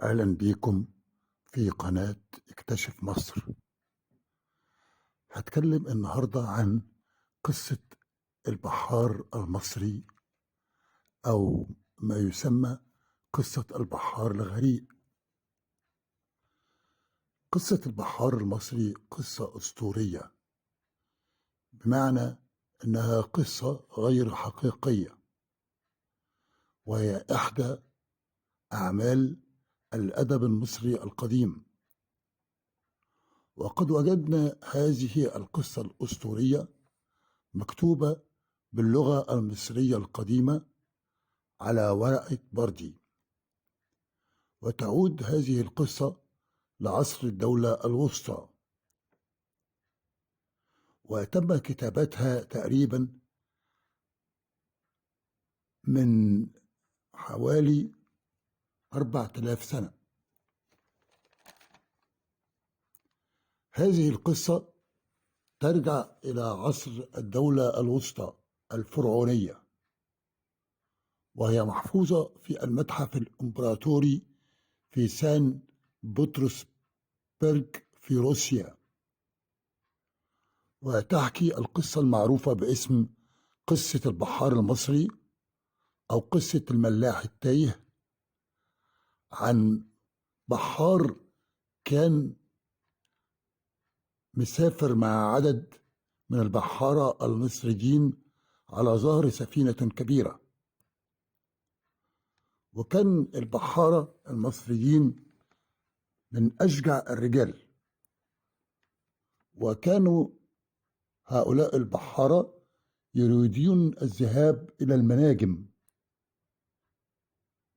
أهلا بيكم في قناة اكتشف مصر. هتكلم النهاردة عن قصة البحار المصري، أو ما يسمى قصة البحار الغريق. قصة البحار المصري قصة أسطورية، بمعنى أنها قصة غير حقيقية، وهي إحدى أعمال الأدب المصري القديم. وقد وجدنا هذه القصة الأسطورية مكتوبة باللغة المصرية القديمة على ورقة بردي، وتعود هذه القصة لعصر الدولة الوسطى، وتم كتابتها تقريبا من حوالي 4000 سنة. هذه القصة ترجع إلى عصر الدولة الوسطى الفرعونية، وهي محفوظة في المتحف الإمبراطوري في سان بطرسبرغ في روسيا، وتحكي القصة المعروفة باسم قصة البحار المصري أو قصة الملاح التايه، عن بحار كان مسافر مع عدد من البحارة المصريين على ظهر سفينة كبيرة. وكان البحارة المصريين من أشجع الرجال، وكانوا هؤلاء البحارة يريدون الذهاب إلى المناجم،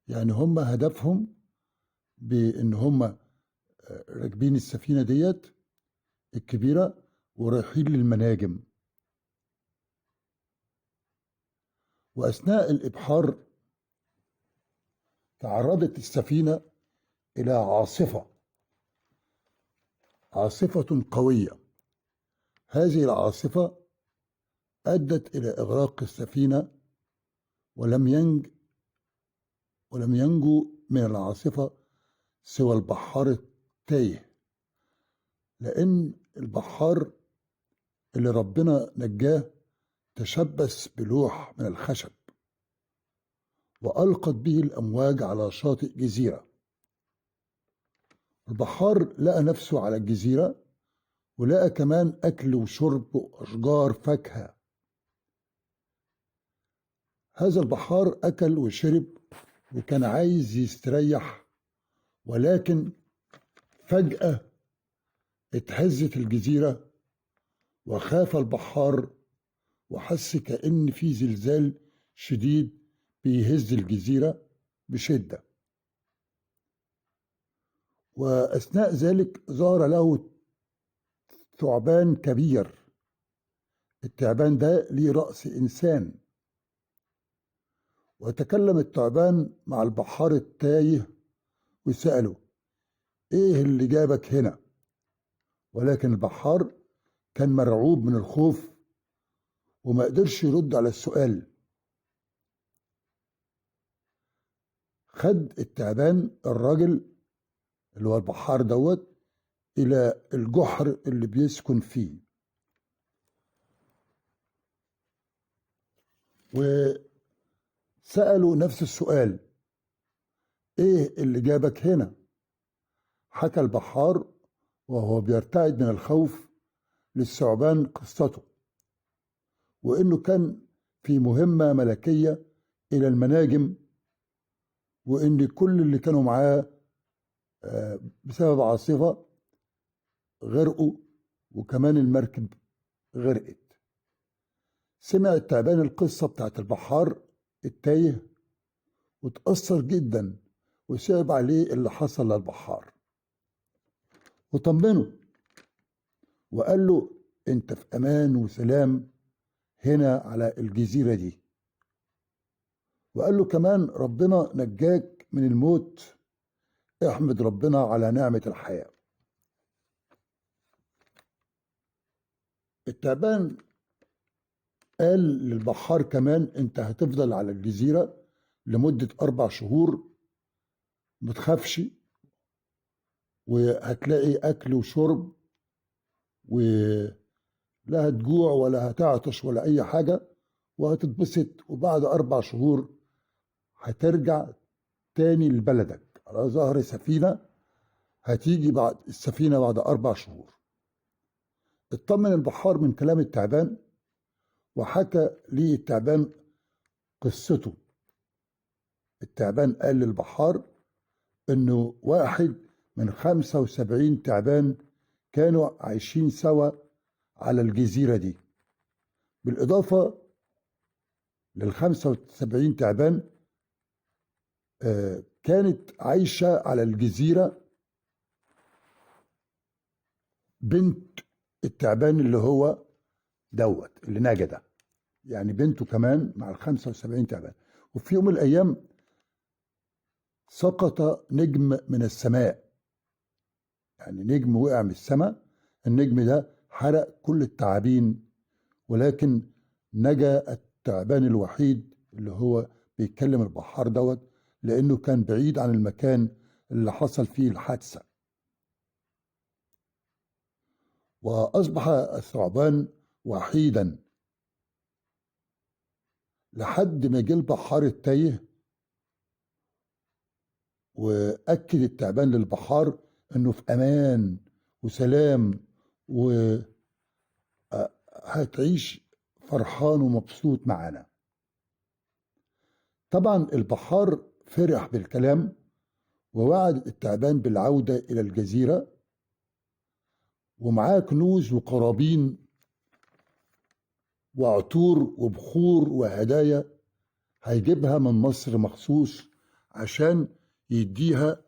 يعني هم هدفهم بأن هم راكبين السفينة ديت الكبيرة ورايحين للمناجم. وأثناء الإبحار تعرضت السفينة إلى عاصفة قوية. هذه العاصفة أدت إلى إغراق السفينة، ولم ينجو من العاصفة سوى البحار التايه، لأن البحار اللي ربنا نجاه تشبث بلوح من الخشب، وألقت به الأمواج على شاطئ جزيرة. البحار لقى نفسه على الجزيرة، ولقى كمان أكل وشرب وأشجار فاكهة. هذا البحار أكل وشرب وكان عايز يستريح، ولكن فجأة اتهزت الجزيرة، وخاف البحار وحس كأن في زلزال شديد بيهز الجزيرة بشدة. وأثناء ذلك ظهر له ثعبان كبير. التعبان ده ليه رأس إنسان، وتكلم الثعبان مع البحار التايه وسأله: إيه اللي جابك هنا؟ ولكن البحار كان مرعوب من الخوف وما قدرش يرد على السؤال. خد التعبان الراجل اللي هو البحار دوت إلى الجحر اللي بيسكن فيه، وسأله نفس السؤال: إيه اللي جابك هنا؟ حكى البحار وهو بيرتعد من الخوف للثعبان قصته، وإنه كان في مهمة ملكية إلى المناجم، وإن كل اللي كانوا معاه بسبب عاصفة غرقوا، وكمان المركب غرقت. سمع التعبان القصة بتاعت البحار التايه وتأثر جدا، وصعب عليه اللي حصل للبحار، وطمنه وقال له: انت في امان وسلام هنا على الجزيرة دي. وقال له كمان: ربنا نجاك من الموت، احمد ربنا على نعمة الحياة. التعبان قال للبحار كمان: انت هتفضل على الجزيرة لمدة 4 شهور، متخافش، وهتلاقي أكل وشرب، ولا هتجوع ولا هتعطش ولا أي حاجة، وهتتبسط. وبعد 4 شهور هترجع تاني لبلدك على ظهر سفينة. هتيجي بعد السفينة بعد 4 شهور. اطمن البحار من كلام التعبان، وحكى لي التعبان قصته. التعبان قال للبحار انه واحد من 75 تعبان كانوا عايشين سوا على الجزيرة دي، بالإضافة لل75 تعبان كانت عايشة على الجزيرة بنت التعبان اللي هو اللي نجا ده، يعني بنته كمان مع ال75 تعبان. وفي يوم من الأيام سقط نجم من السماء، يعني نجم وقع من السماء. النجم ده حرق كل التعابين، ولكن نجا التعبان الوحيد اللي هو بيتكلم البحار لأنه كان بعيد عن المكان اللي حصل فيه الحادثة. وأصبح الثعبان وحيدا لحد ما جه البحار التايه، وأكد التعبان للبحار إنه في أمان وسلام، وهتعيش فرحان ومبسوط معانا. طبعا البحار فرح بالكلام، ووعد التعبان بالعودة إلى الجزيرة، ومعاه كنوز وقرابين وعطور وبخور وهدايا هيجيبها من مصر مخصوص عشان يديها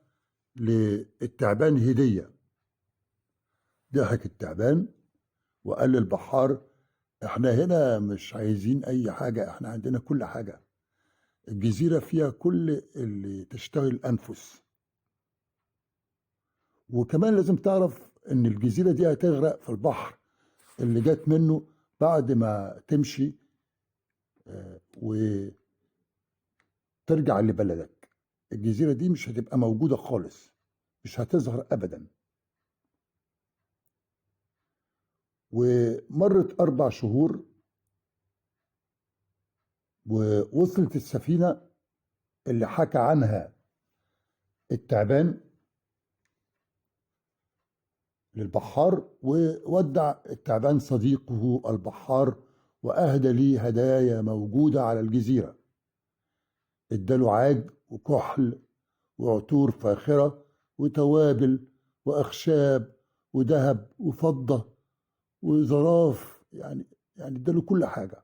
للتعبان هدية. ضحك التعبان وقال للبحار احنا هنا مش عايزين اي حاجة، احنا عندنا كل حاجة. الجزيرة فيها كل اللي تشتهي الأنفس، وكمان لازم تعرف ان الجزيرة دي هتغرق في البحر اللي جات منه بعد ما تمشي وترجع لبلدك. الجزيرة دي مش هتبقى موجودة خالص، مش هتظهر أبدا. ومرت 4 شهور، ووصلت السفينة اللي حكى عنها التعبان للبحار، وودع التعبان صديقه البحار وأهدى ليه هدايا موجودة على الجزيرة. اداله عاج وكحل وعطور فاخرة وتوابل وأخشاب وذهب وفضة وزراف، يعني اداله كل حاجة.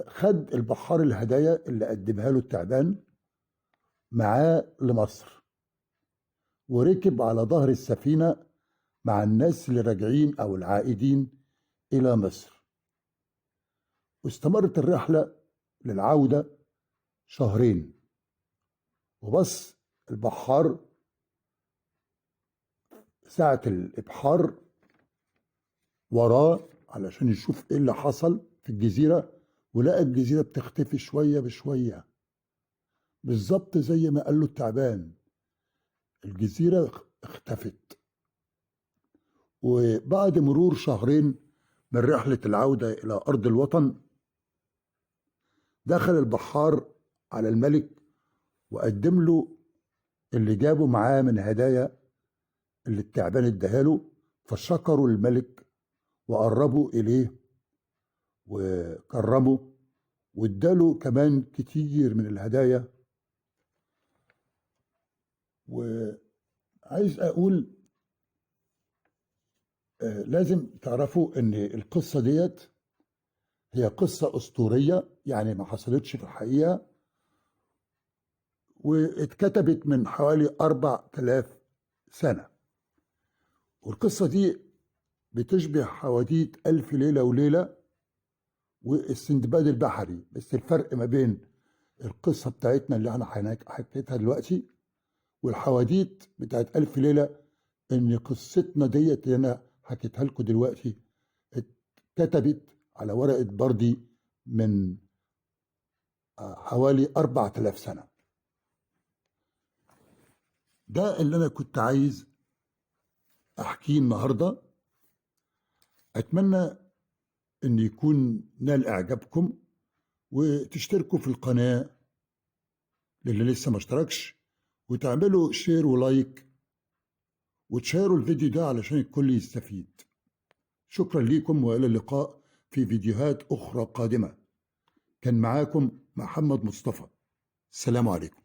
خد البحار الهدايا اللي قدمها له التعبان معاه لمصر، وركب على ظهر السفينة مع الناس اللي راجعين أو العائدين إلى مصر. واستمرت الرحلة للعودة 2 شهر. وبص البحار ساعة الإبحار وراه علشان يشوف إيه اللي حصل في الجزيرة، ولقى الجزيرة بتختفي شوية بشوية، بالظبط زي ما قال له التعبان. الجزيرة اختفت. وبعد مرور 2 شهر من رحلة العودة إلى أرض الوطن، دخل البحار على الملك وقدم له اللي جابه معاه من هدايا اللي التعبان اداهاله. فشكروا الملك وقربوا إليه وكرموا، واداله كمان كتير من الهدايا. وعايز أقول لازم تعرفوا ان القصة ديت هي قصة أسطورية، يعني ما حصلتش في الحقيقة، واتكتبت من حوالي 4000 سنة. والقصة دي بتشبه حواديت ألف ليلة وليلة والسندباد البحري، بس الفرق ما بين القصة بتاعتنا اللي انا حكيتها دلوقتي والحواديت بتاعت ألف ليلة، ان قصتنا ديت اللي انا حكيتها لكم دلوقتي اتكتبت على ورقة بردي من حوالي 4000 سنة. ده اللي أنا كنت عايز أحكيه النهاردة. أتمنى إن يكون نال إعجابكم، وتشتركوا في القناة للي لسه ما اشتركش، وتعملوا شير ولايك، وتشيروا الفيديو ده علشان الكل يستفيد. شكرا ليكم، وإلى اللقاء في فيديوهات أخرى قادمة. كان معاكم محمد مصطفى. السلام عليكم.